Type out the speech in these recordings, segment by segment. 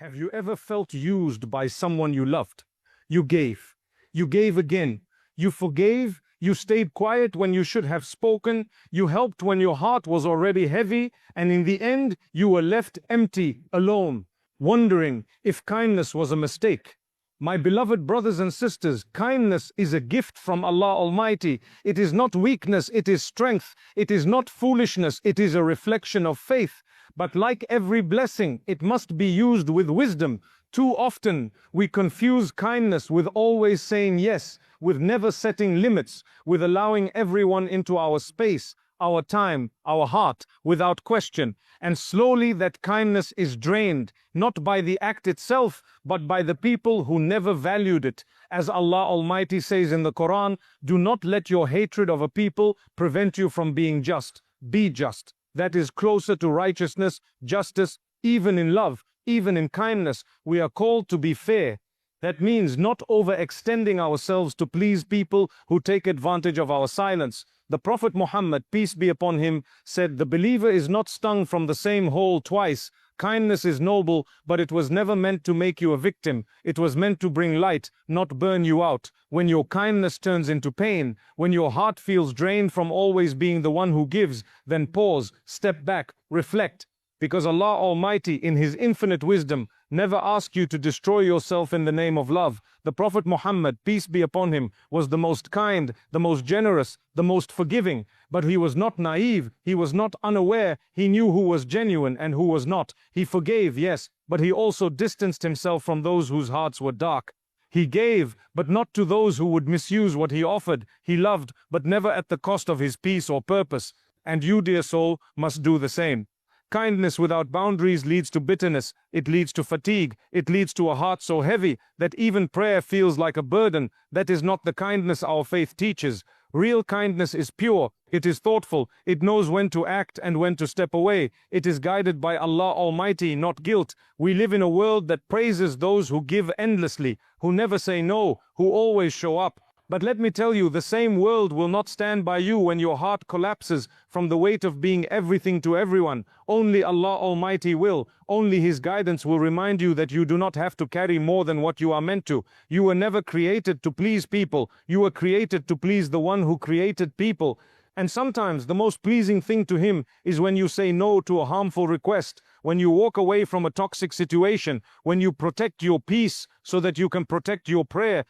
Have you ever felt used by someone you loved? You gave. You gave again. You forgave. You stayed quiet when you should have spoken. You helped when your heart was already heavy. And in the end, you were left empty, alone, wondering if kindness was a mistake. My beloved brothers and sisters, kindness is a gift from Allah Almighty. It is not weakness, it is strength. It is not foolishness, it is a reflection of faith. But like every blessing, it must be used with wisdom. Too often, we confuse kindness with always saying yes, with never setting limits, with allowing everyone into our space, our time, our heart, without question. And slowly that kindness is drained, not by the act itself, but by the people who never valued it. As Allah Almighty says in the Quran, do not let your hatred of a people prevent you from being just. Be just. That is closer to righteousness, justice, even in love, even in kindness. We are called to be fair. That means not overextending ourselves to please people who take advantage of our silence. The Prophet Muhammad, peace be upon him, said, the believer is not stung from the same hole twice. Kindness is noble, but it was never meant to make you a victim. It was meant to bring light, not burn you out. When your kindness turns into pain, when your heart feels drained from always being the one who gives, then pause, step back, reflect. Because Allah Almighty, in His infinite wisdom, never asked you to destroy yourself in the name of love. The Prophet Muhammad, peace be upon him, was the most kind, the most generous, the most forgiving. But he was not naive, he was not unaware, he knew who was genuine and who was not. He forgave, yes, but he also distanced himself from those whose hearts were dark. He gave, but not to those who would misuse what he offered. He loved, but never at the cost of his peace or purpose. And you, dear soul, must do the same. Kindness without boundaries leads to bitterness, it leads to fatigue, it leads to a heart so heavy that even prayer feels like a burden. That is not the kindness our faith teaches. Real kindness is pure, it is thoughtful, it knows when to act and when to step away. It is guided by Allah Almighty, not guilt. We live in a world that praises those who give endlessly, who never say no, who always show up. But let me tell you, the same world will not stand by you when your heart collapses from the weight of being everything to everyone. Only Allah Almighty will. Only His guidance will remind you that you do not have to carry more than what you are meant to. You were never created to please people. You were created to please the one who created people. And sometimes the most pleasing thing to Him is when you say no to a harmful request, when you walk away from a toxic situation, when you protect your peace so that you can protect your prayer.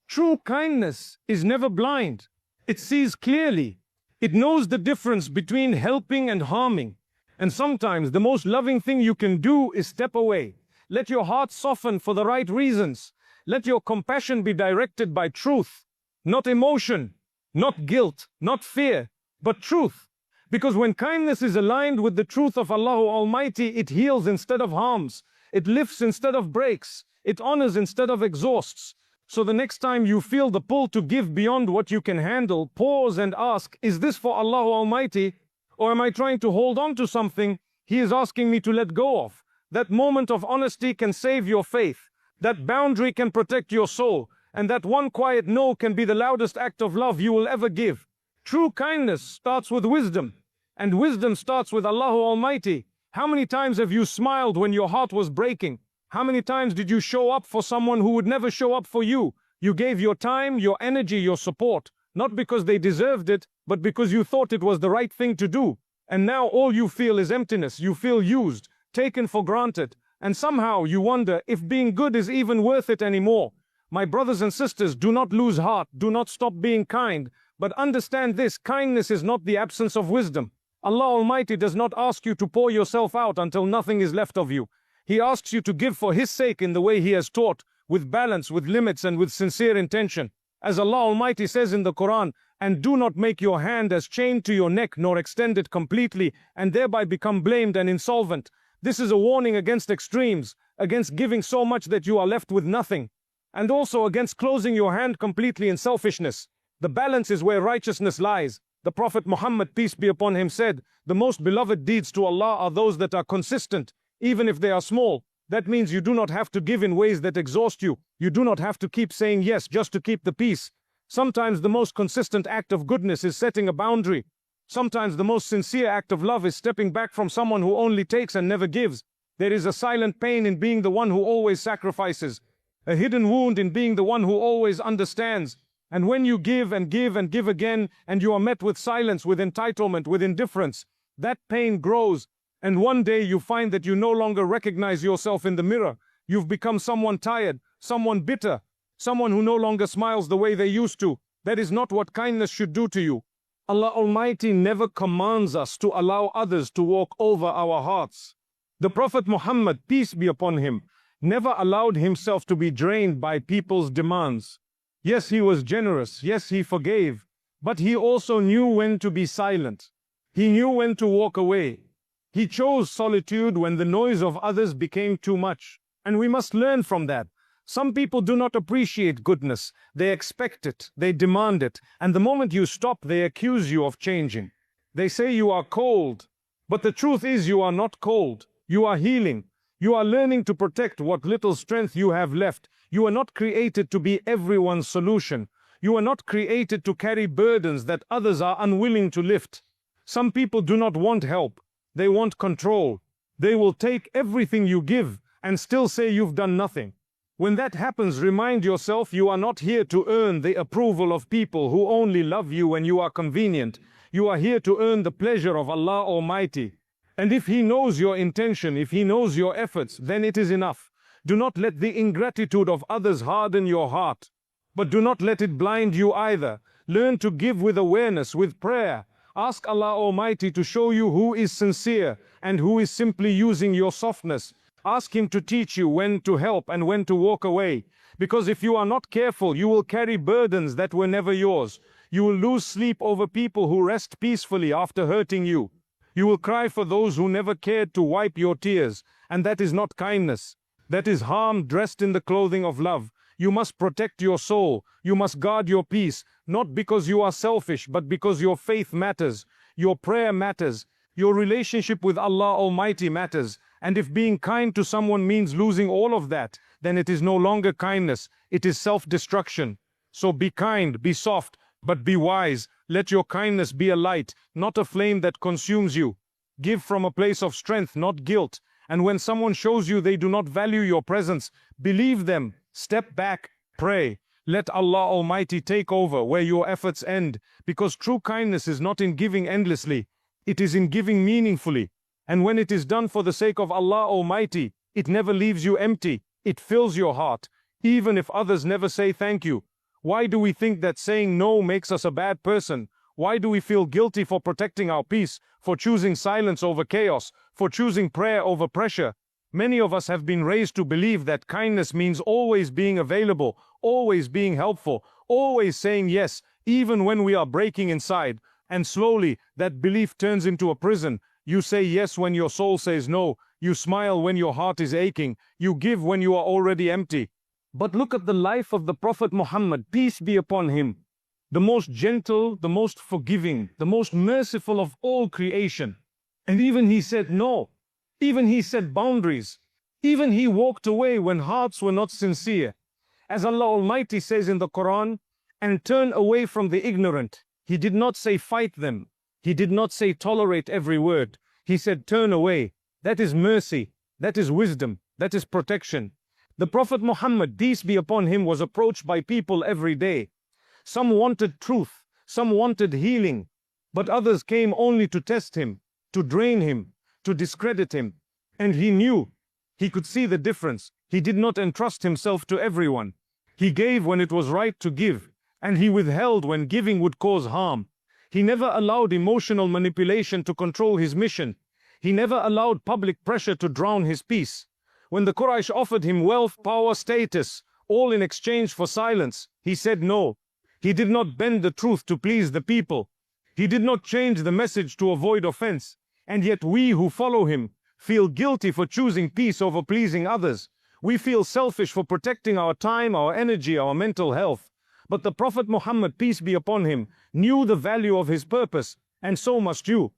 True kindness is never blind. It sees clearly. It knows the difference between helping and harming. And sometimes the most loving thing you can do is step away. Let your heart soften for the right reasons. Let your compassion be directed by truth, not emotion, not guilt, not fear, but truth. Because when kindness is aligned with the truth of Allah Almighty, it heals instead of harms. It lifts instead of breaks. It honors instead of exhausts. So the next time you feel the pull to give beyond what you can handle, pause and ask, is this for Allah Almighty? Or am I trying to hold on to something He is asking me to let go of? That moment of honesty can save your faith. That boundary can protect your soul. And that one quiet no can be the loudest act of love you will ever give. True kindness starts with wisdom. And wisdom starts with Allah Almighty. How many times have you smiled when your heart was breaking? How many times did you show up for someone who would never show up for you? You gave your time, your energy, your support, not because they deserved it, but because you thought it was the right thing to do. And now all you feel is emptiness. You feel used, taken for granted. And somehow you wonder if being good is even worth it anymore. My brothers and sisters, do not lose heart. Do not stop being kind. But understand this, kindness is not the absence of wisdom. Allah Almighty does not ask you to pour yourself out until nothing is left of you. He asks you to give for His sake in the way He has taught, with balance, with limits, and with sincere intention. As Allah Almighty says in the Quran, and do not make your hand as chained to your neck, nor extend it completely, and thereby become blamed and insolvent. This is a warning against extremes, against giving so much that you are left with nothing, and also against closing your hand completely in selfishness. The balance is where righteousness lies. The Prophet Muhammad, peace be upon him, said, the most beloved deeds to Allah are those that are consistent, even if they are small. That means you do not have to give in ways that exhaust you. You do not have to keep saying yes just to keep the peace. Sometimes the most consistent act of goodness is setting a boundary. Sometimes the most sincere act of love is stepping back from someone who only takes and never gives. There is a silent pain in being the one who always sacrifices, a hidden wound in being the one who always understands. And when you give and give and give again, and you are met with silence, with entitlement, with indifference, that pain grows. And one day you find that you no longer recognize yourself in the mirror. You've become someone tired, someone bitter, someone who no longer smiles the way they used to. That is not what kindness should do to you. Allah Almighty never commands us to allow others to walk over our hearts. The Prophet Muhammad, peace be upon him, never allowed himself to be drained by people's demands. Yes, he was generous. Yes, he forgave. But he also knew when to be silent. He knew when to walk away. He chose solitude when the noise of others became too much. And we must learn from that. Some people do not appreciate goodness. They expect it. They demand it. And the moment you stop, they accuse you of changing. They say you are cold. But the truth is you are not cold. You are healing. You are learning to protect what little strength you have left. You are not created to be everyone's solution. You are not created to carry burdens that others are unwilling to lift. Some people do not want help. They want control. They will take everything you give and still say you've done nothing. When that happens, remind yourself you are not here to earn the approval of people who only love you when you are convenient. You are here to earn the pleasure of Allah Almighty. And if He knows your intention, if He knows your efforts, then it is enough. Do not let the ingratitude of others harden your heart. But do not let it blind you either. Learn to give with awareness, with prayer. Ask Allah Almighty to show you who is sincere and who is simply using your softness. Ask Him to teach you when to help and when to walk away. Because if you are not careful, you will carry burdens that were never yours. You will lose sleep over people who rest peacefully after hurting you. You will cry for those who never cared to wipe your tears. And that is not kindness. That is harm dressed in the clothing of love. You must protect your soul. You must guard your peace. Not because you are selfish, but because your faith matters. Your prayer matters. Your relationship with Allah Almighty matters. And if being kind to someone means losing all of that, then it is no longer kindness. It is self-destruction. So be kind, be soft, but be wise. Let your kindness be a light, not a flame that consumes you. Give from a place of strength, not guilt. And when someone shows you they do not value your presence, believe them. Step back, pray. Let Allah Almighty take over where your efforts end. Because true kindness is not in giving endlessly. It is in giving meaningfully. And when it is done for the sake of Allah Almighty, it never leaves you empty. It fills your heart, even if others never say thank you. Why do we think that saying no makes us a bad person? Why do we feel guilty for protecting our peace, for choosing silence over chaos, for choosing prayer over pressure? Many of us have been raised to believe that kindness means always being available, always being helpful, always saying yes, even when we are breaking inside. And slowly, that belief turns into a prison. You say yes when your soul says no. You smile when your heart is aching. You give when you are already empty. But look at the life of the Prophet Muhammad, peace be upon him. The most gentle, the most forgiving, the most merciful of all creation. And even he said no. Even he set boundaries. Even he walked away when hearts were not sincere. As Allah Almighty says in the Quran, and turn away from the ignorant. He did not say fight them. He did not say tolerate every word. He said turn away. That is mercy. That is wisdom. That is protection. The Prophet Muhammad, peace be upon him, was approached by people every day. Some wanted truth. Some wanted healing. But others came only to test him, to drain him, to discredit him. And he knew. He could see the difference. He did not entrust himself to everyone. He gave when it was right to give. And he withheld when giving would cause harm. He never allowed emotional manipulation to control his mission. He never allowed public pressure to drown his peace. When the Quraysh offered him wealth, power, status, all in exchange for silence, he said no. He did not bend the truth to please the people. He did not change the message to avoid offense. And yet we who follow him feel guilty for choosing peace over pleasing others. We feel selfish for protecting our time, our energy, our mental health. But the Prophet Muhammad, peace be upon him, knew the value of his purpose, and so must you.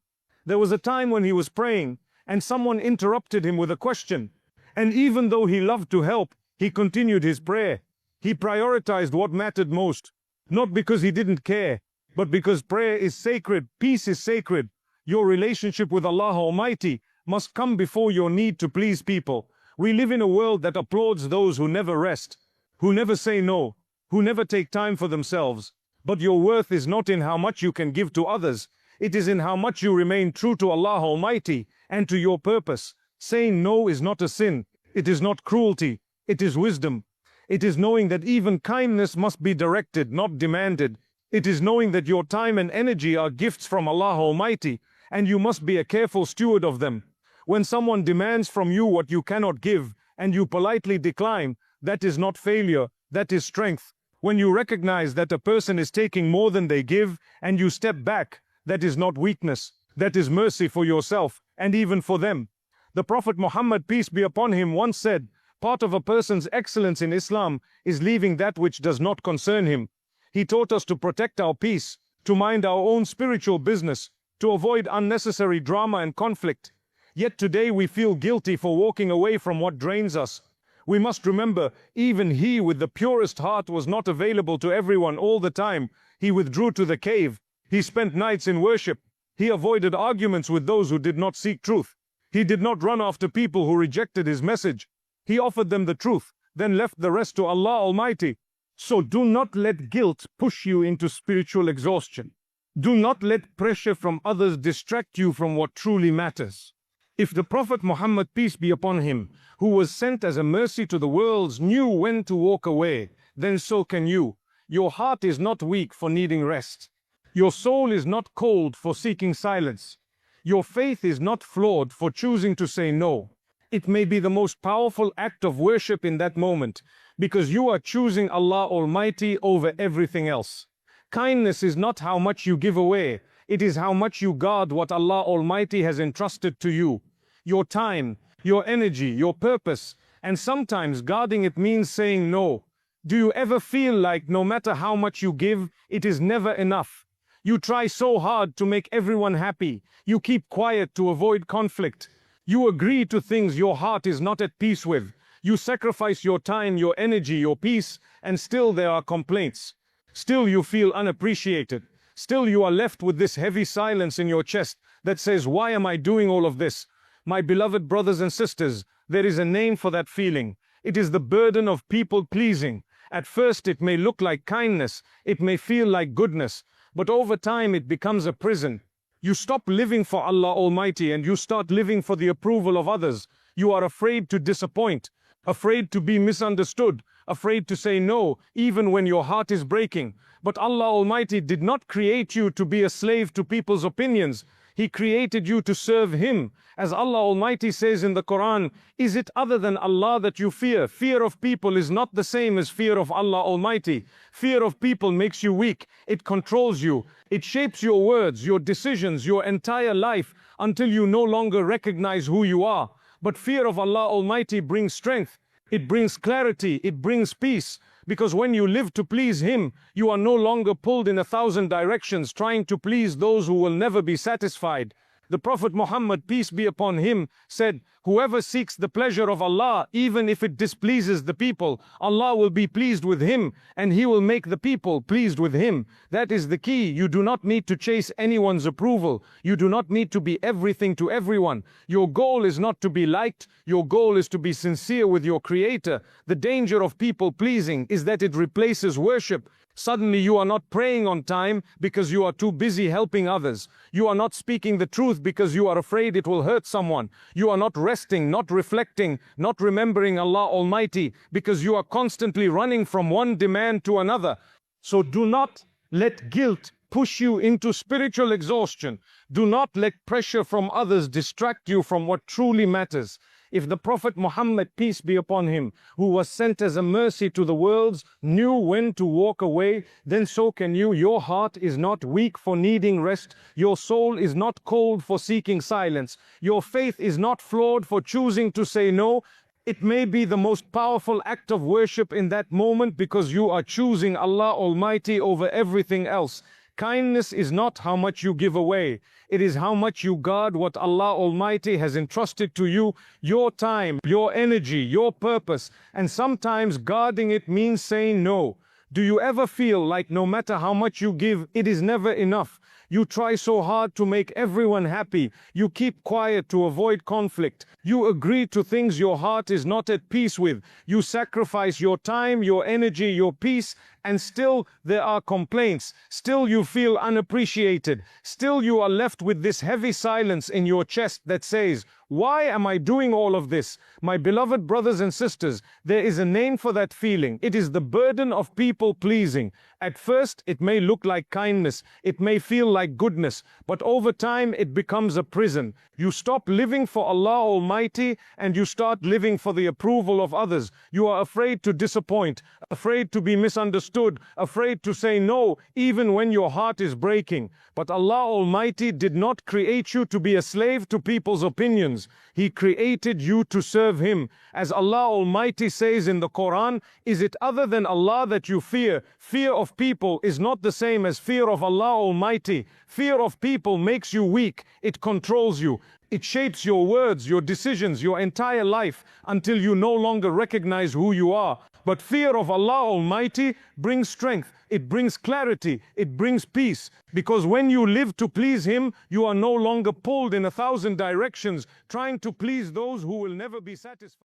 There was a time when he was praying, and someone interrupted him with a question. And even though he loved to help, he continued his prayer. He prioritized what mattered most, not because he didn't care, but because prayer is sacred, peace is sacred. Your relationship with Allah Almighty must come before your need to please people. We live in a world that applauds those who never rest, who never say no, who never take time for themselves. But your worth is not in how much you can give to others. It is in how much you remain true to Allah Almighty and to your purpose. Saying no is not a sin. It is not cruelty. It is wisdom. It is knowing that even kindness must be directed, not demanded. It is knowing that your time and energy are gifts from Allah Almighty, and you must be a careful steward of them. When someone demands from you what you cannot give, and you politely decline, that is not failure, that is strength. When you recognize that a person is taking more than they give, and you step back, that is not weakness, that is mercy for yourself, and even for them. The Prophet Muhammad, peace be upon him, once said, part of a person's excellence in Islam is leaving that which does not concern him. He taught us to protect our peace, to mind our own spiritual business, to avoid unnecessary drama and conflict. Yet today we feel guilty for walking away from what drains us. We must remember, even he with the purest heart was not available to everyone all the time. He withdrew to the cave. He spent nights in worship. He avoided arguments with those who did not seek truth. He did not run after people who rejected his message. He offered them the truth, then left the rest to Allah Almighty. So do not let guilt push you into spiritual exhaustion. Do not let pressure from others distract you from what truly matters. If the Prophet Muhammad, peace be upon him, who was sent as a mercy to the worlds, knew when to walk away, then so can you. Your heart is not weak for needing rest. Your soul is not cold for seeking silence. Your faith is not flawed for choosing to say no. It may be the most powerful act of worship in that moment, because you are choosing Allah Almighty over everything else. Kindness is not how much you give away. It is how much you guard what Allah Almighty has entrusted to you. Your time, your energy, your purpose, and sometimes guarding it means saying no. Do you ever feel like no matter how much you give, it is never enough? You try so hard to make everyone happy. You keep quiet to avoid conflict. You agree to things your heart is not at peace with. You sacrifice your time, your energy, your peace, and still there are complaints. Still you feel unappreciated. Still you are left with this heavy silence in your chest that says, why am I doing all of this? My beloved brothers and sisters, there is a name for that feeling. It is the burden of people pleasing. At first it may look like kindness, it may feel like goodness, but over time it becomes a prison. You stop living for Allah Almighty and you start living for the approval of others. You are afraid to disappoint, afraid to be misunderstood, afraid to say no, even when your heart is breaking. But Allah Almighty did not create you to be a slave to people's opinions. He created you to serve Him. As Allah Almighty says in the Quran, is it other than Allah that you fear? Fear of people is not the same as fear of Allah Almighty. Fear of people makes you weak. It controls you. It shapes your words, your decisions, your entire life until you no longer recognize who you are. But fear of Allah Almighty brings strength. It brings clarity. It brings peace. Because when you live to please Him, you are no longer pulled in 1,000 directions trying to please those who will never be satisfied. The Prophet Muhammad, peace be upon him, said, whoever seeks the pleasure of Allah, even if it displeases the people, Allah will be pleased with him, and He will make the people pleased with him. That is the key. You do not need to chase anyone's approval. You do not need to be everything to everyone. Your goal is not to be liked. Your goal is to be sincere with your Creator. The danger of people pleasing is that it replaces worship. Suddenly you are not praying on time because you are too busy helping others. You are not speaking the truth because you are afraid it will hurt someone. You are not resting, not reflecting, not remembering Allah Almighty because you are constantly running from one demand to another. So do not let guilt push you into spiritual exhaustion. Do not let pressure from others distract you from what truly matters. If the Prophet Muhammad, peace be upon him, who was sent as a mercy to the worlds, knew when to walk away, then so can you. Your heart is not weak for needing rest. Your soul is not cold for seeking silence. Your faith is not flawed for choosing to say no. It may be the most powerful act of worship in that moment because you are choosing Allah Almighty over everything else. Kindness is not how much you give away. It is how much you guard what Allah Almighty has entrusted to you, your time, your energy, your purpose. And sometimes guarding it means saying no. Do you ever feel like no matter how much you give, it is never enough? You try so hard to make everyone happy. You keep quiet to avoid conflict. You agree to things your heart is not at peace with. You sacrifice your time, your energy, your peace, and still there are complaints. Still you feel unappreciated. Still you are left with this heavy silence in your chest that says, why am I doing all of this? My beloved brothers and sisters, there is a name for that feeling. It is the burden of people pleasing. At first, it may look like kindness. It may feel like goodness. But over time, it becomes a prison. You stop living for Allah Almighty and you start living for the approval of others. You are afraid to disappoint, afraid to be misunderstood, afraid to say no, even when your heart is breaking. But Allah Almighty did not create you to be a slave to people's opinions. He created you to serve Him. As Allah Almighty says in the Quran, is it other than Allah that you fear? Fear of people is not the same as fear of Allah Almighty. Fear of people makes you weak. It controls you. It shapes your words, your decisions, your entire life until you no longer recognize who you are. But fear of Allah Almighty brings strength. It brings clarity. It brings peace. Because when you live to please Him, you are no longer pulled in 1,000 directions, trying to please those who will never be satisfied.